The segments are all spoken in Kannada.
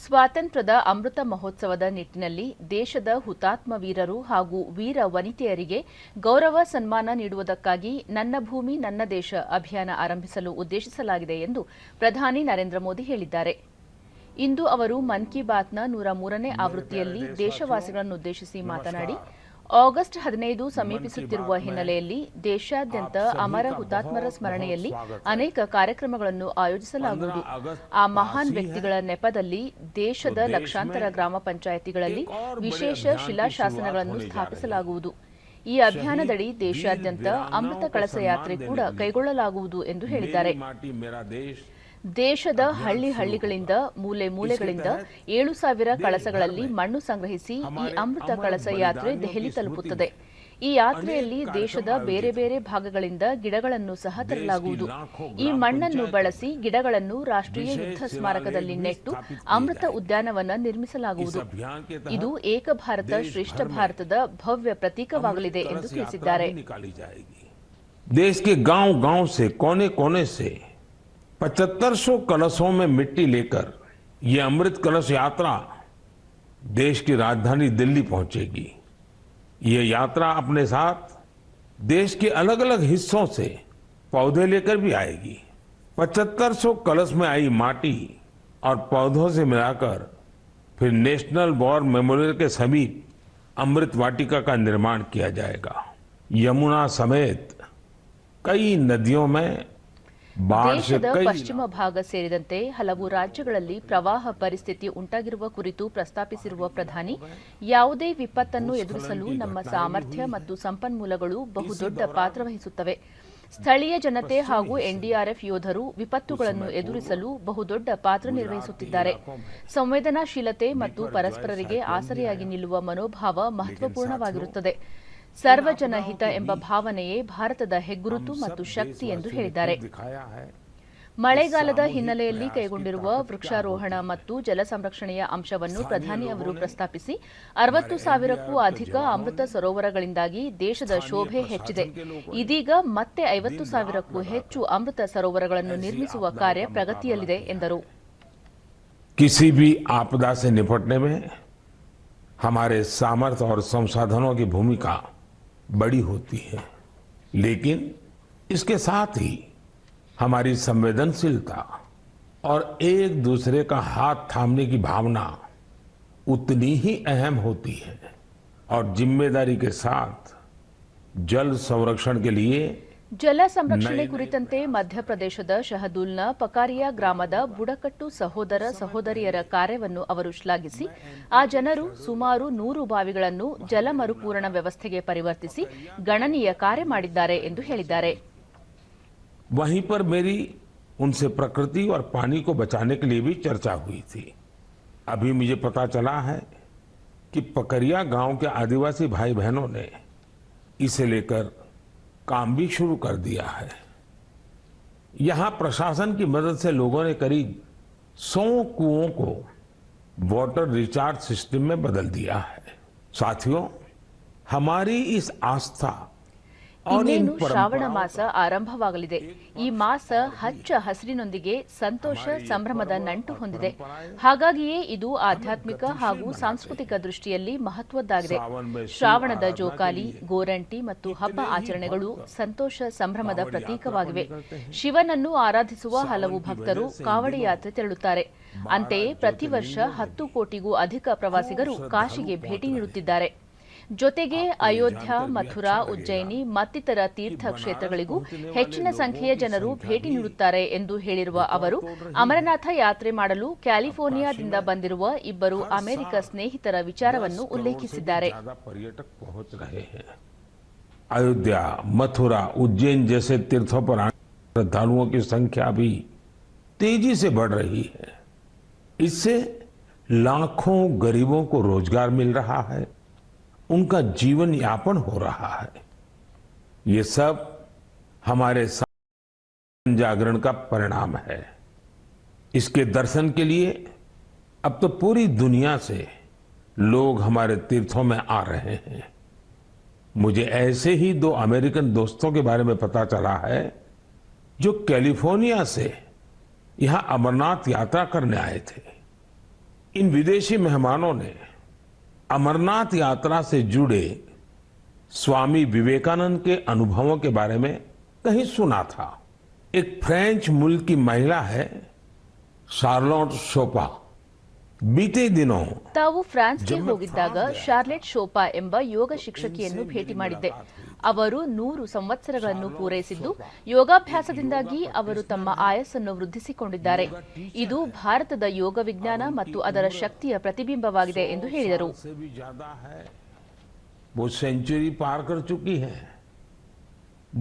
ಸ್ವಾತಂತ್ರ್ಯದ ಅಮೃತ ಮಹೋತ್ಸವದ ನಿಟ್ಟಿನಲ್ಲಿ ದೇಶದ ಹುತಾತ್ಮ ವೀರರು ಹಾಗೂ ವೀರ ವನಿತೆಯರಿಗೆ ಗೌರವ ಸನ್ಮಾನ ನೀಡುವುದಕ್ಕಾಗಿ ನನ್ನ ಭೂಮಿ ನನ್ನ ದೇಶ ಅಭಿಯಾನ ಆರಂಭಿಸಲು ಉದ್ದೇಶಿಸಲಾಗಿದೆ ಎಂದು ಪ್ರಧಾನಿ ನರೇಂದ್ರ ಮೋದಿ ಹೇಳಿದ್ದಾರೆ. ಇಂದು ಅವರು ಮನ್ ಕಿ ಬಾತ್ನ 103ನೇ ಆವೃತ್ತಿಯಲ್ಲಿ ದೇಶವಾಸಿಗಳನ್ನುದ್ದೇಶಿಸಿ ಮಾತನಾಡಿ, ಆಗಸ್ಟ್ 15 ಸಮೀಪಿಸುತ್ತಿರುವ ಹಿನ್ನೆಲೆಯಲ್ಲಿ ದೇಶಾದ್ಯಂತ ಅಮರ ಹುತಾತ್ಮರ ಸ್ಮರಣೆಯಲ್ಲಿ ಅನೇಕ ಕಾರ್ಯಕ್ರಮಗಳನ್ನು ಆಯೋಜಿಸಲಾಗುವುದು. ಆ ಮಹಾನ್ ವ್ಯಕ್ತಿಗಳ ನೆಪದಲ್ಲಿ ದೇಶದ ಲಕ್ಷಾಂತರ ಗ್ರಾಮ ಪಂಚಾಯಿತಿಗಳಲ್ಲಿ ವಿಶೇಷ ಶಿಲಾಶಾಸನಗಳನ್ನು ಸ್ಥಾಪಿಸಲಾಗುವುದು. ಈ ಅಭಿಯಾನದಡಿ ದೇಶಾದ್ಯಂತ ಅಮೃತ ಕಳಸ ಯಾತ್ರೆ ಕೂಡ ಕೈಗೊಳ್ಳಲಾಗುವುದು ಎಂದು ಹೇಳಿದ್ದಾರೆ. ದೇಶದ ಹಳ್ಳಿಗಳಿಂದ ಮೂಲೆ ಮೂಲೆಗಳಿಂದ 7,000 ಕಳಸಗಳಲ್ಲಿ ಮಣ್ಣು ಸಂಗ್ರಹಿಸಿ ಈ ಅಮೃತ ಕಳಸ ಯಾತ್ರೆ ದೆಹಲಿ ತಲುಪುತ್ತದೆ. ಈ ಯಾತ್ರೆಯಲ್ಲಿ ದೇಶದ ಬೇರೆ ಬೇರೆ ಭಾಗಗಳಿಂದ ಗಿಡಗಳನ್ನು ಸಹ ತರಲಾಗುವುದು. ಈ ಮಣ್ಣನ್ನು ಬಳಸಿ ಗಿಡಗಳನ್ನು ರಾಷ್ಟ್ರೀಯ ಯುದ್ಧ ಸ್ಮಾರಕದಲ್ಲಿ ನೆಟ್ಟು ಅಮೃತ ಉದ್ಯಾನವನ ನಿರ್ಮಿಸಲಾಗುವುದು. ಇದು ಏಕ ಭಾರತ ಶ್ರೇಷ್ಠ ಭಾರತದ ಭವ್ಯ ಪ್ರತೀಕವಾಗಲಿದೆ ಎಂದು ತಿಳಿಸಿದ್ದಾರೆ. देश के गांव-गांव से कोने-कोने से 7500 कलशों में मिट्टी लेकर ये अमृत कलश यात्रा देश की राजधानी दिल्ली पहुंचेगी। ये यात्रा अपने साथ देश के अलग अलग हिस्सों से पौधे लेकर भी आएगी। 7500 कलश में आई माटी और पौधों से मिलाकर फिर नेशनल वॉर मेमोरियल के समीप अमृत वाटिका का निर्माण किया जाएगा। यमुना समेत कई नदियों में ದೇಶದ ಪಶ್ಚಿಮ ಭಾಗ ಸೇರಿದಂತೆ ಹಲವು ರಾಜ್ಯಗಳಲ್ಲಿ ಪ್ರವಾಹ ಪರಿಸ್ಥಿತಿ ಉಂಟಾಗಿರುವ ಕುರಿತು ಪ್ರಸ್ತಾಪಿಸಿರುವ ಪ್ರಧಾನಿ, ಯಾವುದೇ ವಿಪತ್ತನ್ನು ಎದುರಿಸಲು ನಮ್ಮ ಸಾಮರ್ಥ್ಯ ಮತ್ತು ಸಂಪನ್ಮೂಲಗಳು ಬಹುದೊಡ್ಡ ಪಾತ್ರ ವಹಿಸುತ್ತವೆ. ಸ್ಥಳೀಯ ಜನತೆ ಹಾಗೂ ಎನ್ಡಿಆರ್ಎಫ್ ಯೋಧರು ವಿಪತ್ತುಗಳನ್ನು ಎದುರಿಸಲು ಬಹುದೊಡ್ಡ ಪಾತ್ರ ನಿರ್ವಹಿಸುತ್ತಿದ್ದಾರೆ. ಸಂವೇದನಾಶೀಲತೆ ಮತ್ತು ಪರಸ್ಪರರಿಗೆ ಆಸರೆಯಾಗಿ ನಿಲ್ಲುವ ಮನೋಭಾವ ಮಹತ್ವಪೂರ್ಣವಾಗಿರುತ್ತದೆ. ಸರ್ವಜನ ಹಿತ ಎಂಬ ಭಾವನೆಯೇ ಭಾರತದ ಹೆಗ್ಗುರುತು ಮತ್ತು ಶಕ್ತಿ ಎಂದು ಹೇಳಿದ್ದಾರೆ. ಮಳೆಗಾಲದ ಹಿನ್ನೆಲೆಯಲ್ಲಿ ಕೈಗೊಂಡಿರುವ ವೃಕ್ಷಾರೋಹಣ ಮತ್ತು ಜಲ ಸಂರಕ್ಷಣೆಯ ಅಂಶವನ್ನು ಪ್ರಧಾನಿ ಅವರು ಪ್ರಸ್ತಾಪಿಸಿ, 60,000ಕ್ಕೂ ಅಧಿಕ ಅಮೃತ ಸರೋವರಗಳಿಂದಾಗಿ ದೇಶದ ಶೋಭೆ ಹೆಚ್ಚಿದೆ. ಇದೀಗ ಮತ್ತೆ 50,000ಕ್ಕೂ ಹೆಚ್ಚು ಅಮೃತ ಸರೋವರಗಳನ್ನು ನಿರ್ಮಿಸುವ ಕಾರ್ಯ ಪ್ರಗತಿಯಲ್ಲಿದೆ ಎಂದರು. किसी भी आपदा से निपटने में हमारे सामर्थ्य और संसाधनों की भूमिका बड़ी होती है, लेकिन इसके साथ ही हमारी संवेदनशीलता और एक दूसरे का हाथ थामने की भावना उतनी ही अहम होती है। और जिम्मेदारी के साथ जल संरक्षण के लिए ಜಲ ಸಂರಕ್ಷಣೆ ಕುರಿತಂತೆ ಮಧ್ಯಪ್ರದೇಶದ ಶಹದೂಲ್ನ ಪಕಾರಿಯಾ ಗ್ರಾಮದ ಬುಡಕಟ್ಟು ಸಹೋದರ ಸಹೋದರಿಯರ ಕಾರ್ಯವನ್ನು ಅವರು ಶ್ಲಾಘಿಸಿ, ಆ ಜನರು ಸುಮಾರು 100 ಬಾವಿಗಳನ್ನು ಜಲ ಮರುಪೂರಣ ವ್ಯವಸ್ಥೆಗೆ ಪರಿವರ್ತಿಸಿ ಗಣನೀಯ ಕಾರ್ಯ ಮಾಡಿದ್ದಾರೆ ಎಂದು ಹೇಳಿದ್ದಾರೆ. वहीं पर मेरी उनसे प्रकृति और पानी को बचाने के लिए भी चर्चा हुई थी। अभी मुझे पता चला है कि पकरिया गांव के आदिवासी भाई बहनों ने इसे लेकर काम भी शुरू कर दिया है। यहां प्रशासन की मदद से लोगों ने करीब 100 कुओं को वाटर रिचार्ज सिस्टम में बदल दिया है। साथियों, हमारी इस आस्था ಇನ್ನೇನು ಶ್ರಾವಣ ಮಾಸ ಆರಂಭವಾಗಲಿದೆ. ಈ ಮಾಸ ಹಚ್ಚ ಹಸಿರಿನೊಂದಿಗೆ ಸಂತೋಷ ಸಂಭ್ರಮದ ನಂಟು ಹೊಂದಿದೆ. ಹಾಗಾಗಿಯೇ ಇದು ಆಧ್ಯಾತ್ಮಿಕ ಹಾಗೂ ಸಾಂಸ್ಕೃತಿಕ ದೃಷ್ಟಿಯಲ್ಲಿ ಮಹತ್ವದ್ದಾಗಿದೆ. ಶ್ರಾವಣದ ಜೋಕಾಲಿ, ಗೋರಂಟಿ ಮತ್ತು ಹಬ್ಬ ಆಚರಣೆಗಳು ಸಂತೋಷ ಸಂಭ್ರಮದ ಪ್ರತೀಕವಾಗಿವೆ. ಶಿವನನ್ನು ಆರಾಧಿಸುವ ಹಲವು ಭಕ್ತರು ಕಾವಡಿ ಯಾತ್ರೆ ತೆರಳುತ್ತಾರೆ. ಅಂತೆಯೇ ಪ್ರತಿ ವರ್ಷ 10 ಕೋಟಿಗೂ ಅಧಿಕ ಪ್ರವಾಸಿಗರು ಕಾಶಿಗೆ ಭೇಟಿ ನೀಡುತ್ತಿದ್ದಾರೆ. ಜೊತೆಗೆ ಅಯೋಧ್ಯ, ಮಥುರಾ, ಉಜ್ಜಯಿನಿ ಮತ್ತಿತರ ತೀರ್ಥ ಕ್ಷೇತ್ರಗಳಿಗೂ ಹೆಚ್ಚಿನ ಸಂಖ್ಯೆಯ ಜನರು ಭೇಟಿ ನೀಡುತ್ತಾರೆ ಎಂದು ಹೇಳಿರುವ ಅವರು, ಅಮರನಾಥ ಯಾತ್ರೆ ಮಾಡಲು ಕ್ಯಾಲಿಫೋರ್ನಿಯಾದಿಂದ ಬಂದಿರುವ ಇಬ್ಬರು ಅಮೆರಿಕ ಸ್ನೇಹಿತರ ವಿಚಾರವನ್ನು ಉಲ್ಲೇಖಿಸಿದ್ದಾರೆ. अयोध्या, मथुरा, उज्जैन जैसे तीर्थों पर आने श्रद्धालुओं की संख्या भी तेजी से बढ़ रही है। इससे लाखों गरीबों को रोजगार मिल रहा है, उनका जीवन यापन हो रहा है। ये सब हमारे जागरण का परिणाम है। इसके दर्शन के लिए अब तो पूरी दुनिया से लोग हमारे तीर्थों में आ रहे हैं। मुझे ऐसे ही 2 अमेरिकन दोस्तों के बारे में पता चला है जो कैलिफोर्निया से यहां अमरनाथ यात्रा करने आए थे। इन विदेशी मेहमानों ने अमरनाथ यात्रा से जुड़े स्वामी विवेकानंद के अनुभवों के बारे में कहीं सुना था। एक फ्रेंच मूल की महिला है शार्लोट शोपा। बीते दिनों ತಾವು ಫ್ರಾನ್ಸ್ಗೆ ಹೋಗಿದ್ದಾಗ ಶಾರ್ಲೆಟ್ ಶೋಪಾ ಎಂಬ ಯೋಗ ಶಿಕ್ಷಕಿಯನ್ನು ಭೇಟಿ ಮಾಡಿದ್ದೆ. ಅವರು 100 ಸಂವತ್ಸರಗಳನ್ನು ಪೂರೈಸಿದ್ದು ಯೋಗಾಭ್ಯಾಸದಿಂದಾಗಿ ಅವರು ತಮ್ಮ ಆಯಸ್ಸನ್ನು ವೃದ್ಧಿಸಿಕೊಂಡಿದ್ದಾರೆ. ಇದು ಭಾರತದ ಯೋಗ ವಿಜ್ಞಾನ ಮತ್ತು ಅದರ ಶಕ್ತಿಯ ಪ್ರತಿಬಿಂಬವಾಗಿದೆ ಎಂದು ಹೇಳಿದರು. वो सेंचुरी पार कर चुकी है।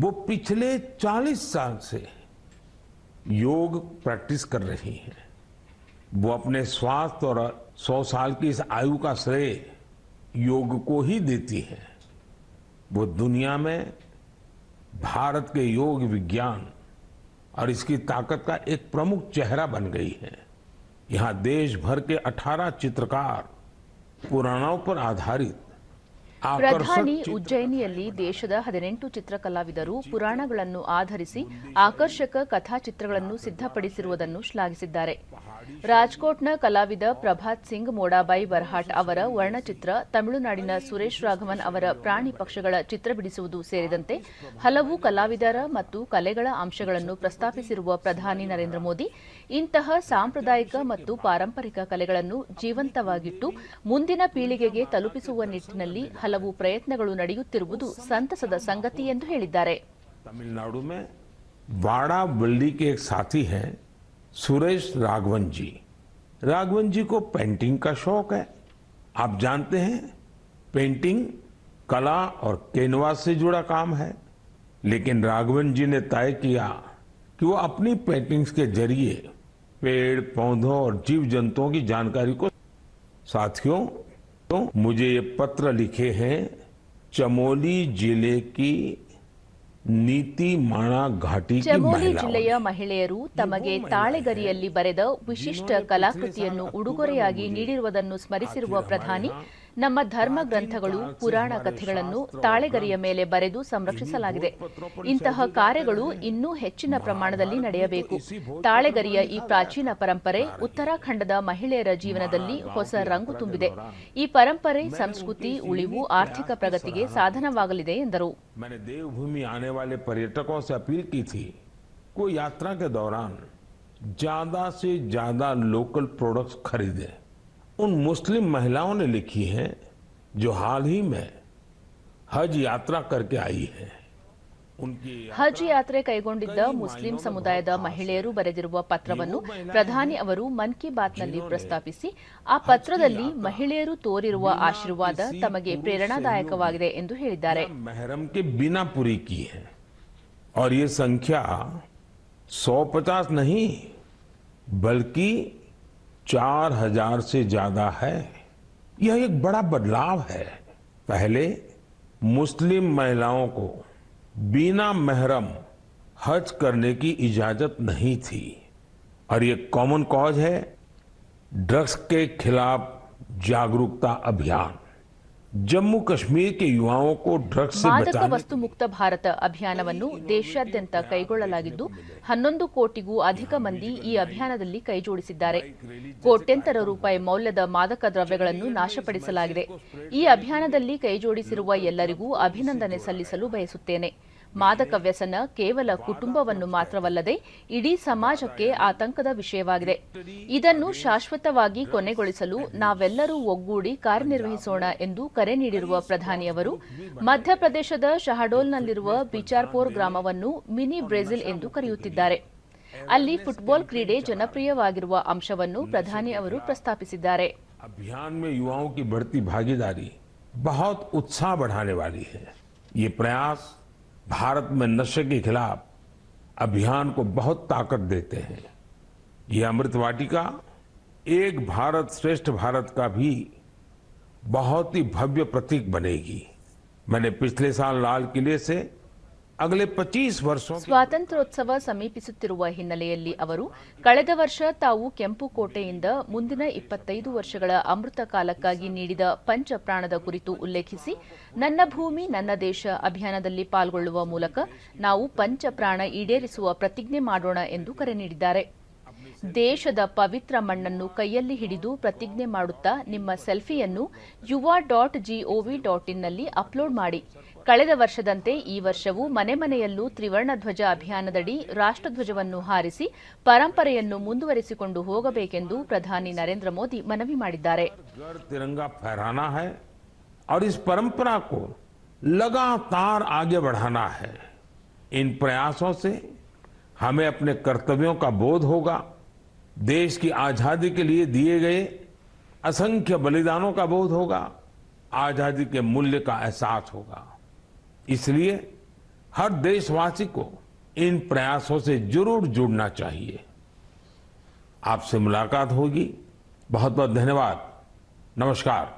वो पिछले 40 साल से योग प्रैक्टिस कर रही हैं। वो अपने स्वास्थ्य और 100 साल की इस आयु का श्रेय योग को ही देती है। वो दुनिया में भारत के योग विज्ञान और इसकी ताकत का एक प्रमुख चेहरा बन गई है। यहाँ देश भर के 18 चित्रकार पुराणों पर आधारित ಪ್ರಧಾನಿ ಉಜ್ಜಯಿನಿಯಲ್ಲಿ ದೇಶದ 18 ಚಿತ್ರಕಲಾವಿದರು ಪುರಾಣಗಳನ್ನು ಆಧರಿಸಿ ಆಕರ್ಷಕ ಕಥಾಚಿತ್ರಗಳನ್ನು ಸಿದ್ಧಪಡಿಸಿರುವುದನ್ನು ಶ್ಲಾಘಿಸಿದ್ದಾರೆ. ರಾಜ್ಕೋಟ್ನ ಕಲಾವಿದ ಪ್ರಭಾತ್ ಸಿಂಗ್ ಮೋಡಾಬಾಯಿ ಬರ್ಹಾಟ್ ಅವರ ವರ್ಣಚಿತ್ರ, ತಮಿಳುನಾಡಿನ ಸುರೇಶ್ ರಾಘವನ್ ಅವರ ಪ್ರಾಣಿ ಪಕ್ಷಗಳ ಚಿತ್ರ ಬಿಡಿಸುವುದು ಸೇರಿದಂತೆ ಹಲವು ಕಲಾವಿದರ ಮತ್ತು ಕಲೆಗಳ ಅಂಶಗಳನ್ನು ಪ್ರಸ್ತಾಪಿಸಿರುವ ಪ್ರಧಾನಿ ನರೇಂದ್ರ ಮೋದಿ ಇಂತಹ ಸಾಂಪ್ರದಾಯಿಕ ಮತ್ತು ಪಾರಂಪರಿಕ ಕಲೆಗಳನ್ನು ಜೀವಂತವಾಗಿಟ್ಟು ಮುಂದಿನ ಪೀಳಿಗೆಗೆ ತಲುಪಿಸುವ ನಿಟ್ಟಿನಲ್ಲಿ ಹಲವು ಪ್ರಯತ್ನಗಳು ನಡೆಯುತ್ತಿರುವುದು ಸಂತಸದ ಸಂಗತಿ ಎಂದು ಹೇಳಿದ್ದಾರೆ. तमिलनाडु में वाड़ावल्ली के एक साथी हैं सुरेश राघवन जी। राघवन जी को पेंटिंग का शौक है। आप जानते हैं पेंटिंग कला और कैनवास से जुड़ा काम है, लेकिन राघवन जी ने तय किया कि वो अपनी पेंटिंग्स के जरिए पेड़ पौधों और जीव जंतुओं की जानकारी को साथियों तो मुझे ये पत्र लिखे हैं चमोली जिले की ನೀತಿ ಮಾಣಾ ಘಾಟಿ ಚಮೋಲಿ ಜಿಲ್ಲೆಯ ಮಹಿಳೆಯರು ತಮಗೆ ತಾಳೆಗರಿಯಲ್ಲಿ ಬರೆದ ವಿಶಿಷ್ಟ ಕಲಾಕೃತಿಯನ್ನು ಉಡುಗೊರೆಯಾಗಿ ನೀಡಿರುವುದನ್ನು ಸ್ಮರಿಸಿರುವ ಪ್ರಧಾನಿ, ನಮ್ಮ ಧರ್ಮ ಗ್ರಂಥಗಳು, ಪುರಾಣ ಕಥೆಗಳನ್ನು ತಾಳೆಗರಿಯ ಮೇಲೆ ಬರೆದು ಸಂರಕ್ಷಿಸಲಾಗಿದೆ. ಇಂತಹ ಕಾರ್ಯಗಳು ಇನ್ನೂ ಹೆಚ್ಚಿನ ಪ್ರಮಾಣದಲ್ಲಿ ನಡೆಯಬೇಕು. ತಾಳೆಗರಿಯ ಈ ಪ್ರಾಚೀನ ಪರಂಪರೆ ಉತ್ತರಾಖಂಡದ ಮಹಿಳೆಯರ ಜೀವನದಲ್ಲಿ ಹೊಸ ರಂಗು ತುಂಬಿದೆ. ಈ ಪರಂಪರೆ, ಸಂಸ್ಕೃತಿ, ಉಳಿವು, ಆರ್ಥಿಕ ಪ್ರಗತಿಗೆ ಸಾಧನವಾಗಲಿದೆ ಎಂದರು. मैंने देवभूमि आने वाले पर्यटकों से अपील की थी को यात्रा के दौरान ज्यादा से ज्यादा लोकल प्रोडक्ट्स खरीदें। उन मुस्लिम महिलाओं ने लिखी हैं जो हाल ही में हज यात्रा करके आई है। ಹಜ್ ಯಾತ್ರೆ ಕೈಗೊಂಡಿದ್ದ ಮುಸ್ಲಿಂ ಸಮುದಾಯದ ಮಹಿಳೆಯರು ಬರೆದಿರುವ ಪತ್ರವನ್ನು ಪ್ರಧಾನಿ ಅವರು ಮನ್ ಕಿ ಬಾತ್ನಲ್ಲಿ ಪ್ರಸ್ತಾಪಿಸಿ, ಆ ಪತ್ರದಲ್ಲಿ ಮಹಿಳೆಯರು ತೋರಿರುವ ಆಶೀರ್ವಾದ ತಮಗೆ ಪ್ರೇರಣಾದಾಯಕವಾಗಿದೆ ಎಂದು ಹೇಳಿದ್ದಾರೆ. महरम के बिना पूरी की है और ये संख्या 150 नहीं बल्कि 4000 से ज्यादा है। यह एक बड़ा बदलाव है। पहले मुस्लिम महिलाओं को बिना महरम हज करने की इजाजत नहीं थी और ये कॉमन कॉज है ड्रग्स के खिलाफ जागरूकता अभियान। जम्मू कश्मीर के युवाओं को ड्रग्स से ಮಾದಕ बचाने ವಸ್ತು ಮುಕ್ತ ಭಾರತ ಅಭಿಯಾನವನ್ನು ದೇಶಾದ್ಯಂತ ಕೈಗೊಳ್ಳಲಾಗಿದ್ದು 11 ಕೋಟಿಗೂ ಅಧಿಕ ಮಂದಿ ಈ ಅಭಿಯಾನದಲ್ಲಿ ಕೈಜೋಡಿಸಿದ್ದಾರೆ. ಕೋಟ್ಯಂತರ ರೂಪಾಯಿ ಮೌಲ್ಯದ ಮಾದಕ ದ್ರವ್ಯಗಳನ್ನು ನಾಶಪಡಿಸಲಾಗಿದೆ. ಈ ಅಭಿಯಾನದಲ್ಲಿ ಕೈಜೋಡಿಸಿರುವ ಎಲ್ಲರಿಗೂ ಅಭಿನಂದನೆ ಸಲ್ಲಿಸಲು ಬಯಸುತ್ತೇನೆ. ಮಾದಕ ವ್ಯಸನ ಕೇವಲ ಕುಟುಂಬವನ್ನು ಮಾತ್ರವಲ್ಲದೆ ಇಡೀ ಸಮಾಜಕ್ಕೆ ಆತಂಕದ ವಿಷಯವಾಗಿದೆ. ಇದನ್ನು ಶಾಶ್ವತವಾಗಿ ಕೊನೆಗೊಳಿಸಲು ನಾವೆಲ್ಲರೂ ಒಗ್ಗೂಡಿ ಕಾರ್ಯನಿರ್ವಹಿಸೋಣ ಎಂದು ಕರೆ ನೀಡಿರುವ ಪ್ರಧಾನಿ ಅವರು ಮಧ್ಯಪ್ರದೇಶದ ಶಹಡೋಲ್ನಲ್ಲಿರುವ ಬಿಚಾರ್ಪೋರ್ ಗ್ರಾಮವನ್ನು ಮಿನಿ ಬ್ರೆಜಿಲ್ ಎಂದು ಕರೆಯುತ್ತಿದ್ದಾರೆ. ಅಲ್ಲಿ ಫುಟ್ಬಾಲ್ ಕ್ರೀಡೆ ಜನಪ್ರಿಯವಾಗಿರುವ ಅಂಶವನ್ನು ಪ್ರಧಾನಿ ಅವರು ಪ್ರಸ್ತಾಪಿಸಿದ್ದಾರೆ. अभियान में युवाओं की बढ़ती भागीदारी बहुत उत्साह बढ़ाने वाली है। ये प्रयास भारत में नशे के खिलाफ अभियान को बहुत ताकत देते हैं। ये अमृत वाटिका एक भारत श्रेष्ठ भारत का भी बहुत ही भव्य प्रतीक बनेगी। मैंने पिछले साल लाल किले से अगले 25 वर्षों ಸ್ವಾತಂತ್ರ್ಯೋತ್ಸವ ಸಮೀಪಿಸುತ್ತಿರುವ ಹಿನ್ನೆಲೆಯಲ್ಲಿ ಅವರು ಕಳೆದ ವರ್ಷ ತಾವು ಕೆಂಪುಕೋಟೆಯಿಂದ ಮುಂದಿನ 25 ವರ್ಷಗಳ ಅಮೃತ ಕಾಲಕ್ಕಾಗಿ ನೀಡಿದ ಪಂಚಪ್ರಾಣದ ಕುರಿತು ಉಲ್ಲೇಖಿಸಿ, ನನ್ನ ಭೂಮಿ ನನ್ನ ದೇಶ ಅಭಿಯಾನದಲ್ಲಿ ಪಾಲ್ಗೊಳ್ಳುವ ಮೂಲಕ ನಾವು ಪಂಚಪ್ರಾಣ ಈಡೇರಿಸುವ ಪ್ರತಿಜ್ಞೆ ಮಾಡೋಣ ಎಂದು ಕರೆ ನೀಡಿದ್ದಾರೆ. ದೇಶದ ಪವಿತ್ರ ಮಣ್ಣನ್ನು ಕೈಯಲ್ಲಿ ಹಿಡಿದು ಪ್ರತಿಜ್ಞೆ ಮಾಡುತ್ತಾ ನಿಮ್ಮ ಸೆಲ್ಫಿಯನ್ನು yuva.gov.in ಅಪ್ಲೋಡ್ ಮಾಡಿ. ಕಳೆದ ವರ್ಷದಂತೆ ಈ ವರ್ಷವೂ ಮನೆ ಮನೆಯಲ್ಲೂ ತ್ರಿವರ್ಣ ಧ್ವಜ ಅಭಿಯಾನದಡಿ ರಾಷ್ಟ್ರಧ್ವಜವನ್ನು ಹಾರಿಸಿ ಪರಂಪರೆಯನ್ನು ಮುಂದುವರಿಸಿಕೊಂಡು ಹೋಗಬೇಕೆಂದು ಪ್ರಧಾನಿ ನರೇಂದ್ರ ಮೋದಿ ಮನವಿ ಮಾಡಿದ್ದಾರೆ. तिरंगा फहराना है और इस परंपरा को लगातार आगे बढ़ाना है. इन प्रयासों से हमें अपने कर्तव्यों का बोध होगा, देश की आजादी के लिए दिए गए असंख्य बलिदानों का बोध होगा, आजादी के मूल्य का एहसास होगा. इसलिए हर देशवासी को इन प्रयासों से जरूर जुड़ना चाहिए. आपसे मुलाकात होगी. बहुत बहुत धन्यवाद. नमस्कार.